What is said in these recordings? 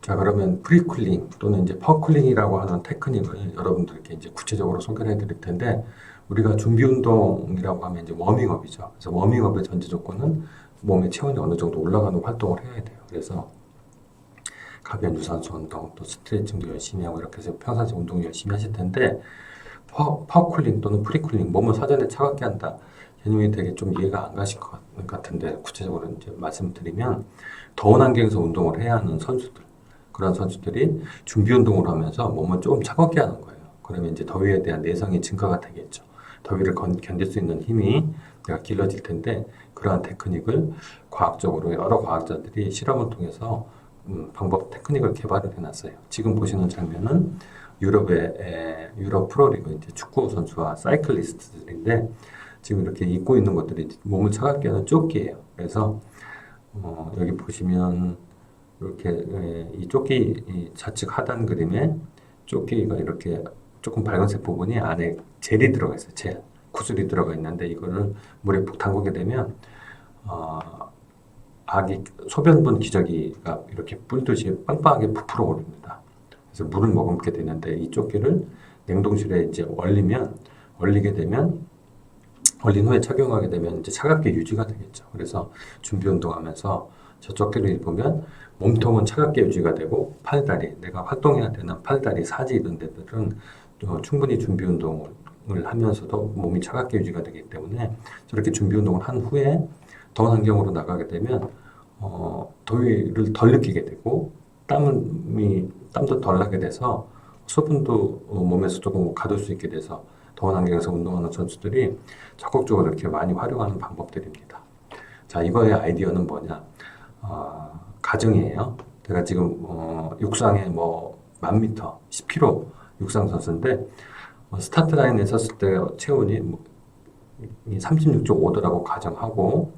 자, 그러면 프리쿨링 또는 이제 퍼쿨링이라고 하는 테크닉을 여러분들께 이제 구체적으로 소개를 해드릴 텐데, 우리가 준비 운동이라고 하면 이제 워밍업이죠. 그래서 워밍업의 전제 조건은 몸의 체온이 어느 정도 올라가는 활동을 해야 돼요. 그래서 가벼운 유산소 운동, 또 스트레칭도 열심히 하고 이렇게 해서 평상시 운동 열심히 하실 텐데, 파워쿨링 또는 프리쿨링, 몸을 사전에 차갑게 한다. 개념이 되게 좀 이해가 안 가실 것 같은데, 구체적으로 이제 말씀드리면, 더운 환경에서 운동을 해야 하는 선수들, 그런 선수들이 준비 운동을 하면서 몸을 좀 차갑게 하는 거예요. 그러면 이제 더위에 대한 내성이 증가가 되겠죠. 더위를 견딜 수 있는 힘이 내가 길러질 텐데, 그러한 테크닉을 과학적으로 여러 과학자들이 실험을 통해서 방법 테크닉을 개발을 해놨어요. 지금 보시는 장면은 유럽 프로리그 이제 축구 선수와 사이클리스트들인데, 지금 이렇게 입고 있는 것들이 몸을 차갑게 하는 조끼예요. 그래서 여기 보시면 이렇게 이 조끼 이 좌측 하단 그림에 조끼가 이렇게 조금 밝은색 부분이 안에 젤이 들어가 있어요. 젤, 구슬이 들어가 있는데, 이거를 물에 푹 담그게 되면 어, 아기 소변분 기저귀가 이렇게 불듯이 빵빵하게 부풀어 오릅니다. 그래서 물을 머금게 되는데, 이 조끼를 냉동실에 이제 얼리게 되면, 얼린 후에 착용하게 되면 이제 차갑게 유지가 되겠죠. 그래서 준비 운동하면서 저 조끼를 입으면 몸통은 차갑게 유지가 되고, 팔다리, 내가 활동해야 되는 팔다리, 사지 이런 데들은 충분히 준비 운동을 하면서도 몸이 차갑게 유지가 되기 때문에, 저렇게 준비 운동을 한 후에 더운 환경으로 나가게 되면 더위를 덜 느끼게 되고, 땀도 덜 나게 돼서 수분도 몸에서 조금 가둘 수 있게 돼서, 더운 환경에서 운동하는 선수들이 적극적으로 이렇게 많이 활용하는 방법들입니다. 자, 이거의 아이디어는 뭐냐? 가정이에요. 제가 지금 육상에 뭐 1000m, 10km 육상 선수인데, 스타트 라인에 섰을 때 체온이 36.5도라고 가정하고,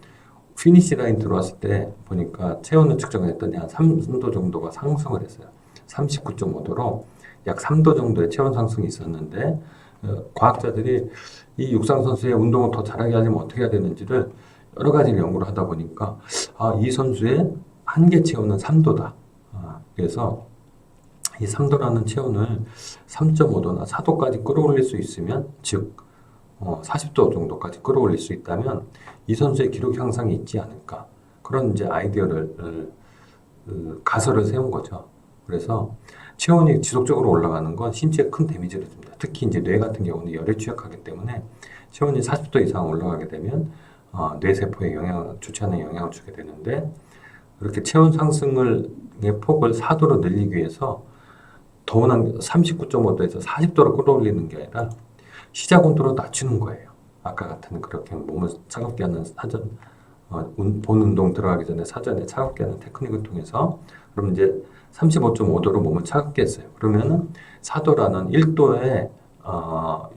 피니시 라인 들어왔을 때 보니까 체온을 측정을 했더니 한 3도 정도가 상승을 했어요. 39.5도로 약 3도 정도의 체온 상승이 있었는데, 과학자들이 이 육상 선수의 운동을 더 잘하게 하려면 어떻게 해야 되는지를 여러 가지를 연구를 하다 보니까, 이 선수의 한계 체온은 3도다. 그래서 이 3도라는 체온을 3.5도나 4도까지 끌어올릴 수 있으면, 즉 40도 정도까지 끌어올릴 수 있다면 이 선수의 기록 향상이 있지 않을까, 그런 이제 아이디어를 가설을 세운 거죠. 그래서 체온이 지속적으로 올라가는 건 신체에 큰 데미지를 줍니다. 특히 이제 뇌 같은 경우는 열에 취약하기 때문에, 체온이 40도 이상 올라가게 되면 뇌 세포에 좋지 않은 영향을 주게 되는데, 이렇게 체온 상승의 폭을 4도로 늘리기 위해서 더운 39.5도에서 40도로 끌어올리는 게 아니라 시작 온도로 낮추는 거예요. 아까 같은 그렇게 몸을 차갑게 하는 본 운동 들어가기 전에 사전에 차갑게 하는 테크닉을 통해서, 그럼 이제 35.5도로 몸을 차갑게 했어요. 그러면은 4도라는 1도의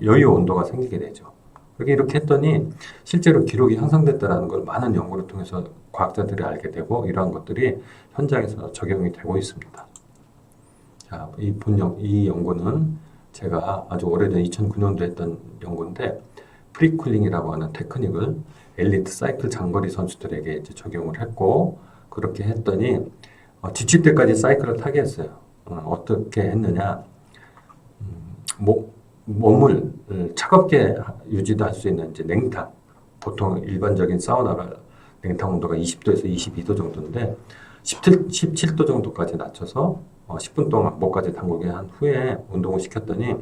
여유 온도가 생기게 되죠. 이렇게 했더니 실제로 기록이 향상됐다는 걸 많은 연구를 통해서 과학자들이 알게 되고, 이러한 것들이 현장에서 적용이 되고 있습니다. 자, 이 연구는 제가 아주 오래전 2009년도에 했던 연구인데, 프리쿨링이라고 하는 테크닉을 엘리트 사이클 장거리 선수들에게 이제 적용을 했고, 그렇게 했더니 지칠 때까지 사이클을 타게 했어요. 어떻게 했느냐? 몸을 차갑게 유지도 할 수 있는 이제 냉탕, 보통 일반적인 사우나가 냉탕 온도가 20도에서 22도 정도인데, 17도 정도까지 낮춰서 10분 동안 목까지 담그게 한 후에 운동을 시켰더니,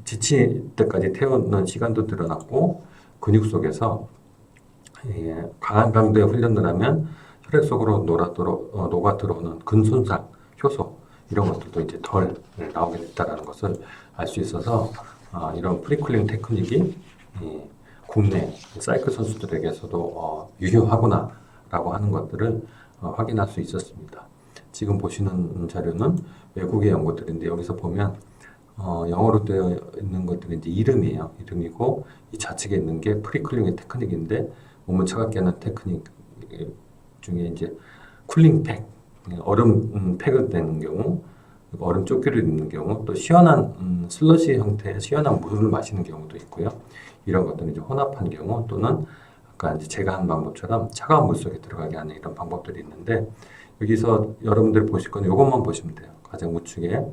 지칠 때까지 태우는 시간도 늘어났고, 근육 속에서 강한 강도의 훈련을 하면 혈액 속으로 녹아 들어오는 근손상 효소, 이런 것들도 이제 덜 나오게 됐다는 것을 알 수 있어서, 이런 프리쿨링 테크닉이 국내 사이클 선수들에게서도 유효하구나라고 하는 것들을 확인할 수 있었습니다. 지금 보시는 자료는 외국의 연구들인데, 여기서 보면 영어로 되어 있는 것들이 이제 이름이고, 이 좌측에 있는 게 프리쿨링의 테크닉인데, 몸을 차갑게 하는 테크닉 중에 이제 쿨링 팩, 얼음 팩을 댄 경우, 얼음 조끼를 입는 경우, 또 시원한 슬러시 형태의 시원한 물을 마시는 경우도 있고요. 이런 것들은 이제 혼합한 경우, 또는 아까 이제 제가 한 방법처럼 차가운 물 속에 들어가게 하는 이런 방법들이 있는데 여기서 여러분들이 보실 거는 이것만 보시면 돼요. 가장 우측에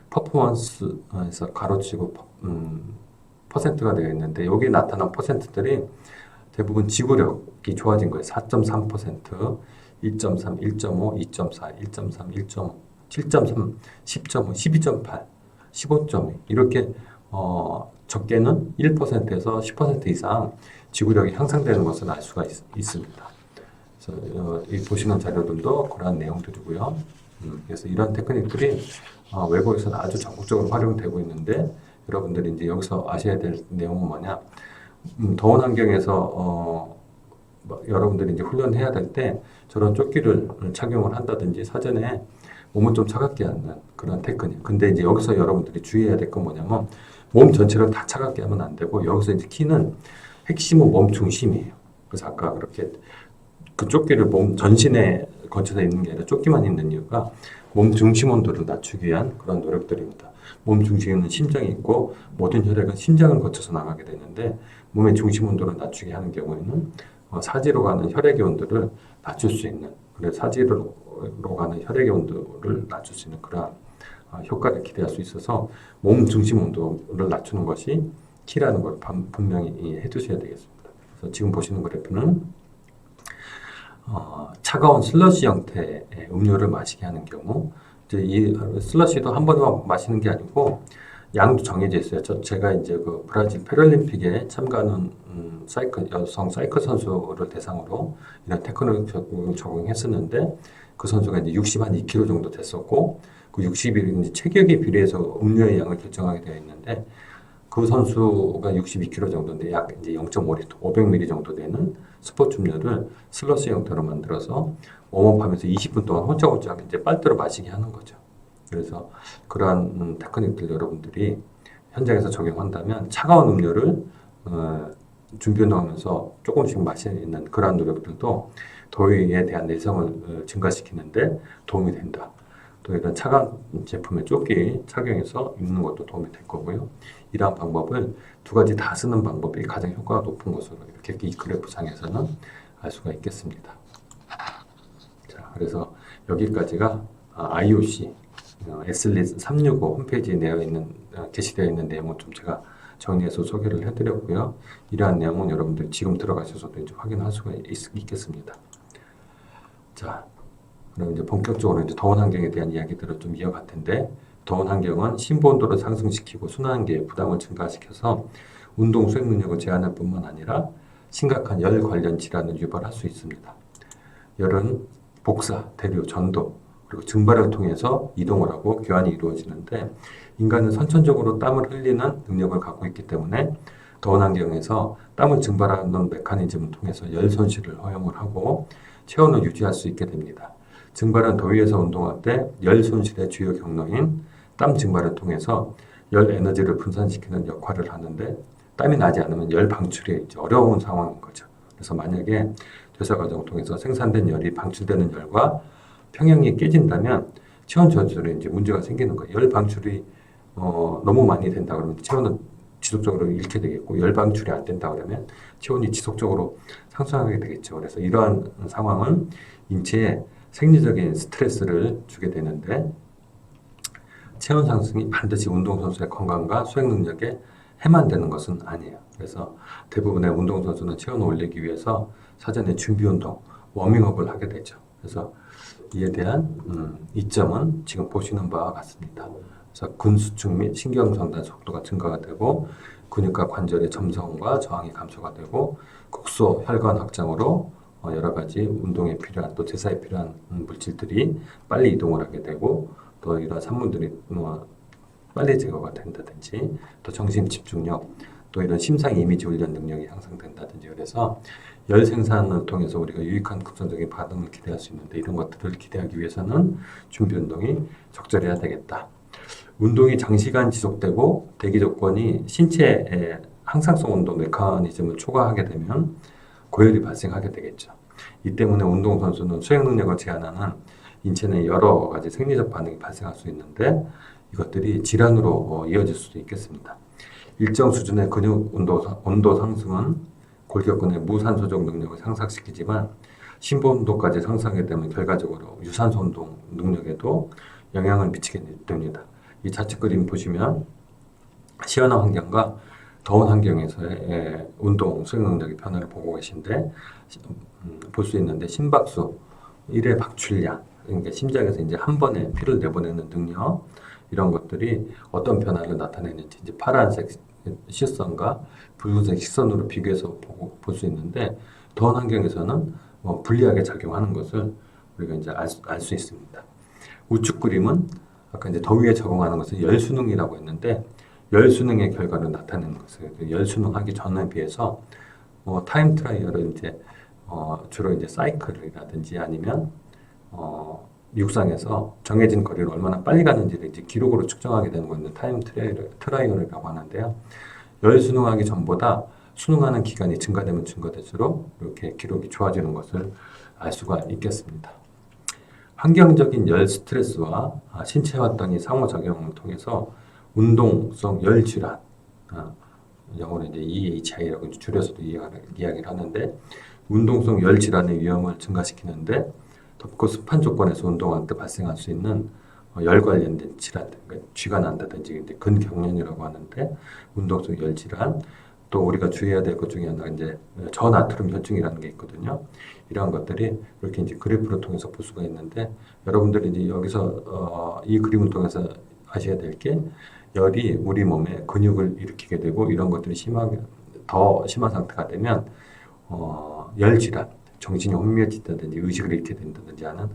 퍼포먼스에서 가로치고 퍼센트가 되어 있는데 여기 나타난 퍼센트들이 대부분 지구력이 좋아진 거예요. 4.3%, 1.3, 1.5, 2.4, 1.3, 1.5, 7.3, 10.5, 12.8, 15.2 이렇게 적게는 1%에서 10% 이상 지구력이 향상되는 것을 알 수가 있습니다. 그래서 이 보시는 자료들도 그러한 내용들이고요. 그래서 이런 테크닉들이 외국에서는 아주 전국적으로 활용되고 있는데 여러분들이 이제 여기서 아셔야 될 내용은 뭐냐? 더운 환경에서 여러분들이 이제 훈련해야 될 때 저런 조끼를 착용을 한다든지 사전에 몸을 좀 차갑게 하는 그런 테크닉. 근데 이제 여기서 여러분들이 주의해야 될 건 뭐냐면 몸 전체를 다 차갑게 하면 안 되고 여기서 이제 키는 핵심은 몸 중심이에요. 그래서 아까 그렇게 그 조끼를 몸 전신에 걸쳐서 입는 게 아니라 조끼만 입는 이유가 몸 중심 온도를 낮추기 위한 그런 노력들입니다. 몸 중심에는 심장이 있고 모든 혈액은 심장을 거쳐서 나가게 되는데 몸의 중심 온도를 낮추게 하는 경우에는 사지로 가는 혈액의 온도를 낮출 수 있는 그래서 사지로 가는 혈액의 온도를 낮출 수 있는 그러한 효과를 기대할 수 있어서 몸 중심 온도를 낮추는 것이 키라는 걸 분명히 해두셔야 되겠습니다. 그래서 지금 보시는 그래프는 차가운 슬러시 형태의 음료를 마시게 하는 경우 이제 이 슬러시도 한 번에 마시는 게 아니고 양도 정해져 있어요. 제가 이제 그 브라질 패럴림픽에 참가하는 여성 사이클 선수를 대상으로 이런 테크닉 적용했었는데 그 선수가 이제 60한 2kg 정도 됐었고 그 60이 체격에 비례해서 음료의 양을 결정하게 되어 있는데 그 선수가 62kg 정도인데 약 이제 0.5리터, 500ml 정도 되는 스포츠 음료를 슬러시 형태로 만들어서 웜업하면서 20분 동안 홀짝홀짝 이제 빨대로 마시게 하는 거죠. 그래서 그러한 테크닉들 여러분들이 현장에서 적용한다면 차가운 음료를 준비 운동하면서 조금씩 마시는 그러한 노력들도 더위에 대한 내성을 증가시키는데 도움이 된다. 또 이런 차가운 제품의 조끼 착용해서 입는 것도 도움이 될 거고요. 이러한 방법을 두 가지 다 쓰는 방법이 가장 효과가 높은 것으로 이렇게 이 그래프상에서는 알 수가 있겠습니다. 자, 그래서 여기까지가 IOC SLIS 365 홈페이지에 게시되어 있는 내용을 좀 제가 정리해서 소개를 해드렸고요. 이러한 내용은 여러분들 지금 들어가셔서도 이제 확인할 수가 있겠습니다. 자, 그럼 이제 본격적으로 이제 더운 환경에 대한 이야기들을 좀 이어갈 텐데, 더운 환경은 심부 온도를 상승시키고 순환계의 부담을 증가시켜서 운동 수행 능력을 제한할 뿐만 아니라 심각한 열 관련 질환을 유발할 수 있습니다. 열은 복사, 대류, 전도, 그리고 증발을 통해서 이동을 하고 교환이 이루어지는데 인간은 선천적으로 땀을 흘리는 능력을 갖고 있기 때문에 더운 환경에서 땀을 증발하는 메커니즘을 통해서 열 손실을 허용을 하고 체온을 유지할 수 있게 됩니다. 증발은 더위에서 운동할 때 열 손실의 주요 경로인 땀 증발을 통해서 열 에너지를 분산시키는 역할을 하는데 땀이 나지 않으면 열 방출이 어려운 상황인 거죠. 그래서 만약에 대사 과정을 통해서 생산된 열이 방출되는 열과 평형이 깨진다면 체온 조절에 이제 문제가 생기는 거예요. 열 방출이 너무 많이 된다 그러면 체온은 지속적으로 잃게 되겠고 열 방출이 안 된다 그러면 체온이 지속적으로 상승하게 되겠죠. 그래서 이러한 상황은 인체에 생리적인 스트레스를 주게 되는데 체온 상승이 반드시 운동선수의 건강과 수행 능력에 해만 되는 것은 아니에요. 그래서 대부분의 운동선수는 체온을 올리기 위해서 사전에 준비운동, 워밍업을 하게 되죠. 그래서 이에 대한 이점은 지금 보시는 바와 같습니다. 그래서 근수축 및 신경전달 속도가 증가가 되고 근육과 관절의 점성과 저항이 감소가 되고 국소 혈관 확장으로 여러 가지 운동에 필요한 또 대사에 필요한 물질들이 빨리 이동을 하게 되고 또 이러한 산물들이 빨리 제거가 된다든지 또 정신 집중력 또 이런 심상 이미지 훈련 능력이 향상된다든지 그래서 열 생산을 통해서 우리가 유익한 급선적인 반응을 기대할 수 있는데 이런 것들을 기대하기 위해서는 준비 운동이 적절해야 되겠다. 운동이 장시간 지속되고 대기 조건이 신체의 항상성 운동 메커니즘을 초과하게 되면 고열이 발생하게 되겠죠. 이 때문에 운동선수는 수행 능력을 제한하는 인체 내 여러 가지 생리적 반응이 발생할 수 있는데 이것들이 질환으로 이어질 수도 있겠습니다. 일정 수준의 근육 온도 상승은 골격근의 무산소적 능력을 향상시키지만 심부운동까지 상승하게 되면 결과적으로 유산소 운동 능력에도 영향을 미치게 됩니다. 이 좌측 그림 보시면 시원한 환경과 더운 환경에서의 운동 수행 능력의 변화를 보고 계신데 볼 수 있는데 심박수, 1회 박출량, 그러니까 심장에서 이제 한 번에 피를 내보내는 능력 이런 것들이 어떤 변화를 나타내는지 이제 파란색 시선과 붉은색 시선으로 비교해서 볼 수 있는데 더운 환경에서는 불리하게 작용하는 것을 우리가 이제 알 수 있습니다. 우측 그림은 아까 이제 더위에 적응하는 것을 열수능이라고 했는데 열수능의 결과를 나타내는 것을 열수능하기 전에 비해서 타임 트라이얼을 이제 주로 이제 사이클이라든지 아니면 육상에서 정해진 거리를 얼마나 빨리 가는지를 이제 기록으로 측정하게 되는 것은 타임 트라이얼이라고 하는데요. 열수능하기 전보다 수능하는 기간이 증가되면 증가될수록 이렇게 기록이 좋아지는 것을 알 수가 있겠습니다. 환경적인 열 스트레스와 신체 활동이 상호작용을 통해서 운동성 열 질환, 영어로 이제 EHI라고 줄여서도 이야기를 하는데 운동성 열 질환의 위험을 증가시키는데 덥고 습한 조건에서 운동할 때 발생할 수 있는 열 관련된 질환, 그러니까 쥐가 난다든지 근경련이라고 하는데 운동성 열 질환, 또 우리가 주의해야 될 것 중에 하나가 이제 저나트륨 혈증이라는 게 있거든요. 이러한 것들이 이렇게 이제 그래프를 통해서 볼 수가 있는데 여러분들이 이제 여기서 이 그림을 통해서 아셔야 될 게 열이 우리 몸에 근육을 일으키게 되고 이런 것들이 더 심한 상태가 되면 열 질환, 정신이 혼미해진다든지 의식을 잃게 된다든지 하는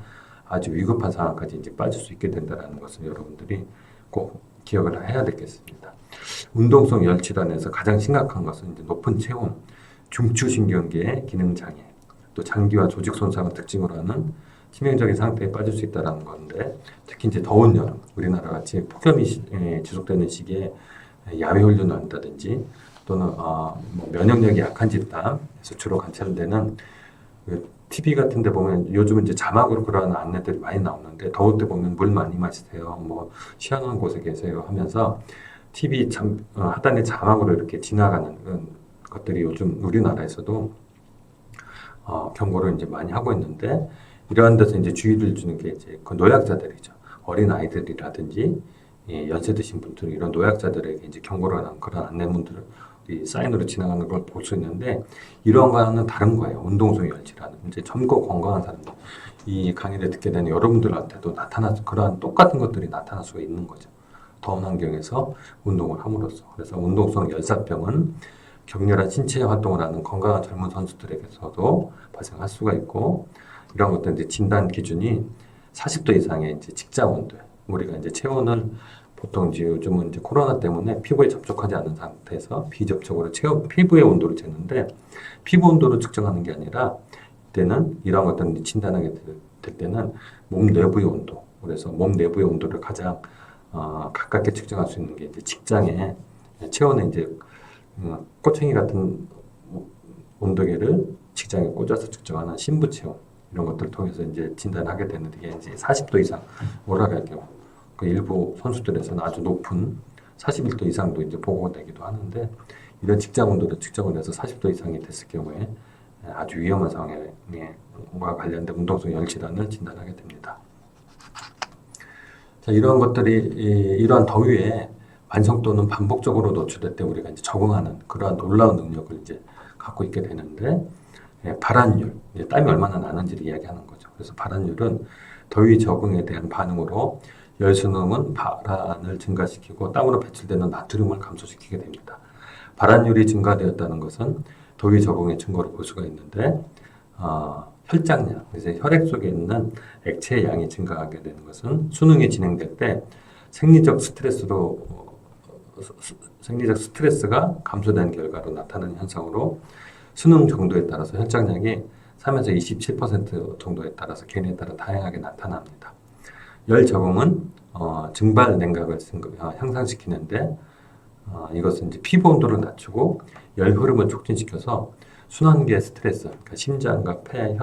아주 위급한 상황까지 이제 빠질 수 있게 된다는 것을 여러분들이 꼭 기억을 해야 되겠습니다. 운동성 열 질환에서 가장 심각한 것은 이제 높은 체온, 중추신경계의 기능 장애, 또 장기와 조직 손상을 특징으로 하는 치명적인 상태에 빠질 수 있다는 건데 특히 이제 더운 여름, 우리나라 같이 폭염이 지속되는 시기에 야외 훈련을 한다든지 또는 면역력이 약한 집단에서 주로 관찰되는 TV 같은 데 보면 요즘은 이제 자막으로 그런 안내들이 많이 나오는데 더울 때 보면 물 많이 마시세요. 시원한 곳에 계세요 하면서 TV 하단에 자막으로 이렇게 지나가는 그런 것들이 요즘 우리나라에서도 경고를 이제 많이 하고 있는데 이러한 데서 이제 주의를 주는 게 이제 그 노약자들이죠. 어린 아이들이라든지 연세 드신 분들 이런 노약자들에게 이제 경고를 하는 그런 안내문들을 사인으로 지나가는 걸 볼 수 있는데 이런 거는 다른 거예요. 운동성 열질환은 이제 젊고 건강한 사람들 이 강의를 듣게 되는 여러분들한테도 그러한 똑같은 것들이 나타날 수가 있는 거죠. 더운 환경에서 운동을 함으로써 그래서 운동성 열사병은 격렬한 신체 활동을 하는 건강한 젊은 선수들에게서도 발생할 수가 있고 이런 것들 이제 진단 기준이 40도 이상의 이제 직장 온도 우리가 이제 체온을 보통 이제 요즘은 이제 코로나 때문에 피부에 접촉하지 않은 상태에서 비접촉으로 피부의 온도를 재는데 피부 온도를 측정하는 게 아니라 이때는 이런 것들을 진단하게 될 때는 몸 내부의 온도 그래서 몸 내부의 온도를 가장 가깝게 측정할 수 있는 게 이제 직장에 체온에 이제 꼬챙이 같은 온도계를 직장에 꽂아서 측정하는 신부 체온 이런 것들을 통해서 이제 진단하게 되는데 이게 이제 40도 이상 올라갈 경우 그 일부 선수들에서는 아주 높은 41도 이상도 이제 보고가 되기도 하는데 이런 직장 온도를 측정을 해서 40도 이상이 됐을 경우에 아주 위험한 상황과 관련된 운동성 열질환을 진단하게 됩니다. 자, 이러한 것들이 이러한 더위에 완성 또는 반복적으로 노출될 때 우리가 이제 적응하는 그러한 놀라운 능력을 이제 갖고 있게 되는데 발환율, 땀이 얼마나 나는지를 이야기하는 거죠. 그래서 발환율은 더위 적응에 대한 반응으로 열수능은 발환을 증가시키고 땀으로 배출되는 나트륨을 감소시키게 됩니다. 발환율이 증가되었다는 것은 더위 적응의 증거를 볼 수가 있는데 혈장량, 이제 혈액 속에 있는 액체의 양이 증가하게 되는 것은 수능이 진행될 때 생리적 스트레스가 감소된 결과로 나타나는 현상으로 수능 정도에 따라서 혈장량이 3에서 27% 정도에 따라서 개인에 따라 다양하게 나타납니다. 열 적응은 증발 냉각을 향상시키는데 이것은 이제 피부 온도를 낮추고 열 흐름을 촉진시켜서 순환계 스트레스, 그러니까 심장과 폐,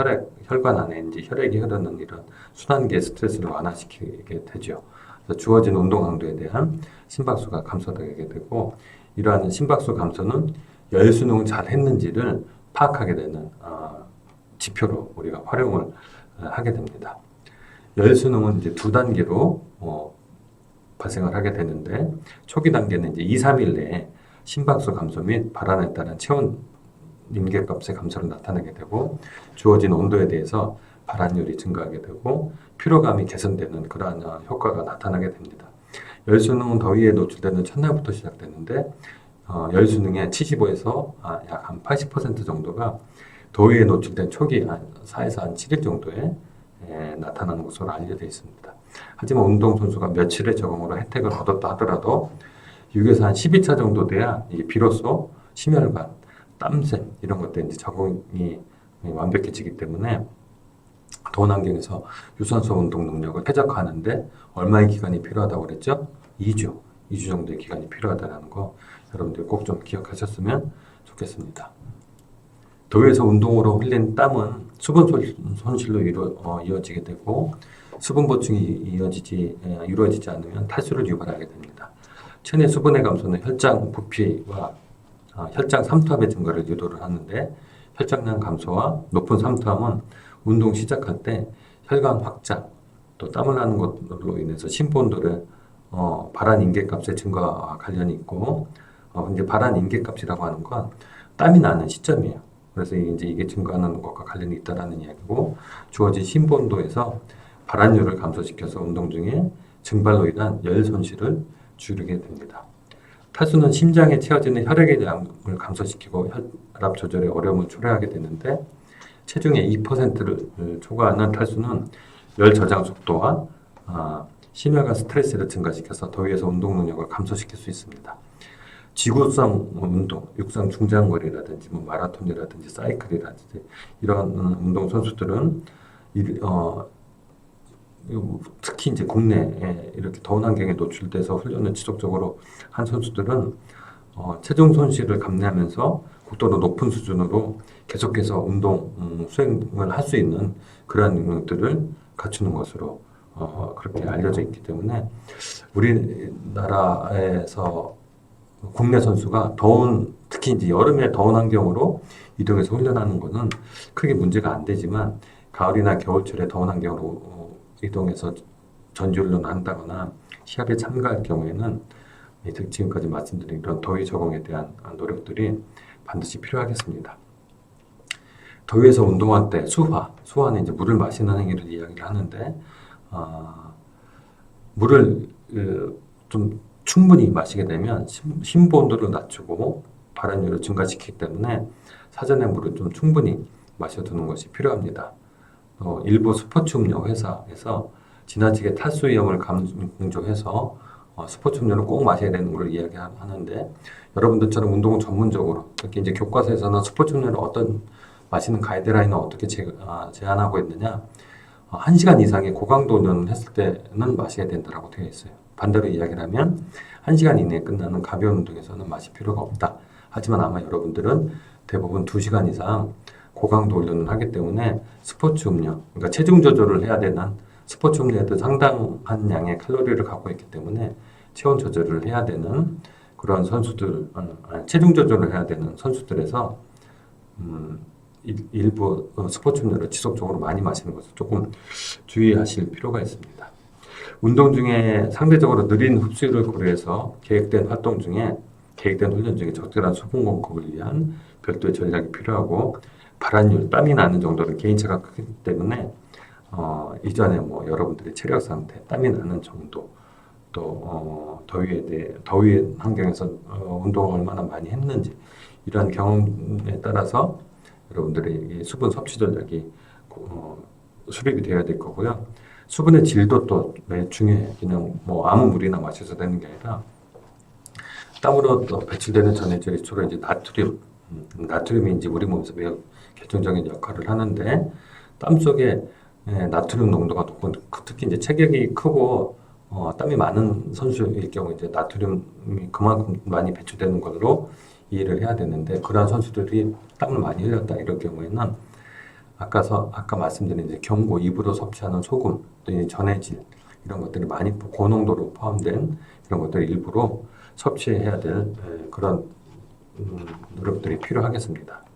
혈관 안에 이제 혈액이 흐르는 이런 순환계 스트레스를 완화시키게 되죠. 그래서 주어진 운동 강도에 대한 심박수가 감소되게 되고 이러한 심박수 감소는 열 수능을 잘 했는지를 파악하게 되는 지표로 우리가 활용을 하게 됩니다. 열수능은 이제 두 단계로 발생을 하게 되는데 초기 단계는 이제 2, 3일 내에 심박수 감소 및 발환에 따른 체온 임계값의 감소를 나타내게 되고 주어진 온도에 대해서 발환율이 증가하게 되고 피로감이 개선되는 그러한 효과가 나타나게 됩니다. 열수능은 더위에 노출되는 첫날부터 시작되는데 열수능의 75에서 약 한 80% 정도가 더위에 노출된 초기 한 4에서 한 7일 정도에 나타나는 것으로 알려져 있습니다. 하지만 운동선수가 며칠의 적응으로 혜택을 얻었다 하더라도 6에서 한 12차 정도 돼야 이게 비로소 심혈관, 땀샘 이런 것들 이제 적응이 완벽해지기 때문에 더운 환경에서 유산소 운동 능력을 쾌적화하는데 얼마의 기간이 필요하다고 그랬죠? 2주 정도의 기간이 필요하다는 거 여러분들 꼭 좀 기억하셨으면 좋겠습니다. 더위에서 운동으로 흘린 땀은 수분 손실로 이어지게 되고 수분 보충이 이루어지지 않으면 탈수를 유발하게 됩니다. 체내 수분의 감소는 혈장 부피와 혈장 삼투압의 증가를 유도를 하는데 혈장량 감소와 높은 삼투압은 운동 시작할 때 혈관 확장 또 땀을 나는 것으로 인해서 심부온도를 발한 인계값의 증가와 관련이 있고 이제 발한 인계값이라고 하는 건 땀이 나는 시점이에요. 그래서 이제 이게 증가하는 것과 관련이 있다라는 이야기고 주어진 심부온도에서 발환율을 감소시켜서 운동 중에 증발로 인한 열 손실을 줄이게 됩니다. 탈수는 심장에 채워지는 혈액의 양을 감소시키고 혈압 조절에 어려움을 초래하게 되는데 체중의 2%를 초과하는 탈수는 열 저장 속도와 심혈관 스트레스를 증가시켜서 더위에서 운동 능력을 감소시킬 수 있습니다. 지구성 운동, 육상 중장거리라든지 마라톤이라든지 사이클이라든지 이런 운동 선수들은 특히 이제 국내에 이렇게 더운 환경에 노출돼서 훈련을 지속적으로 한 선수들은 체중 손실을 감내하면서 고도로 높은 수준으로 계속해서 운동 수행을 할 수 있는 그러한 능력들을 갖추는 것으로 그렇게 알려져 있기 때문에 우리나라에서 국내 선수가 특히 이제 여름에 더운 환경으로 이동해서 훈련하는 것은 크게 문제가 안 되지만 가을이나 겨울철에 더운 환경으로 이동해서 전지훈련을 한다거나 시합에 참가할 경우에는 지금까지 말씀드린 이런 더위 적응에 대한 노력들이 반드시 필요하겠습니다. 더위에서 운동할 때 수화는 이제 물을 마시는 행위를 이야기를 하는데 물을 좀 충분히 마시게 되면 심부 온도를 낮추고 발환율을 증가시키기 때문에 사전에 물을 좀 충분히 마셔두는 것이 필요합니다. 일부 스포츠 음료 회사에서 지나치게 탈수 위험을 강조해서 스포츠 음료는 꼭 마셔야 되는 걸 이야기하는데 여러분들처럼 운동을 전문적으로 특히 이제 교과서에서는 스포츠 음료를 어떤 마시는 가이드라인을 어떻게 제안하고 있느냐 1시간 이상의 고강도 운동을 했을 때는 마셔야 된다고 되어 있어요. 반대로 이야기를 하면 1시간 이내에 끝나는 가벼운 운동에서는 마실 필요가 없다. 하지만 아마 여러분들은 대부분 2시간 이상 고강도 훈련을 하기 때문에 스포츠 음료, 그러니까 체중 조절을 해야 되는 스포츠 음료에도 상당한 양의 칼로리를 갖고 있기 때문에 체온 조절을 해야 되는 그런 선수들, 체중 조절을 해야 되는 선수들에서 일부 스포츠 음료를 지속적으로 많이 마시는 것을 조금 주의하실 필요가 있습니다. 운동 중에 상대적으로 느린 흡수율을 고려해서 계획된 훈련 중에 적절한 수분 공급을 위한 별도의 전략이 필요하고 발환율, 땀이 나는 정도는 개인차가 크기 때문에 이전에 여러분들의 체력 상태, 땀이 나는 정도 또 더위 환경에서 운동을 얼마나 많이 했는지 이러한 경험에 따라서 여러분들의 수분 섭취 전략이 수립이 되어야 될 거고요. 수분의 질도 또 매우 중요해요. 그냥 아무 물이나 마셔서 되는 게 아니라 땀으로 배출되는 전해질이 주로 이제 나트륨이 이제 우리 몸에서 매우 결정적인 역할을 하는데 땀 속에 나트륨 농도가 높고 특히 이제 체격이 크고 땀이 많은 선수일 경우 이제 나트륨이 그만큼 많이 배출되는 걸로 이해를 해야 되는데 그러한 선수들이 땀을 많이 흘렸다 이럴 경우에는 아까 말씀드린 이제 경고 입으로 섭취하는 소금 또 전해질 이런 것들이 많이 고농도로 포함된 이런 것들을 일부러 섭취해야 될 그런 노력들이 필요하겠습니다.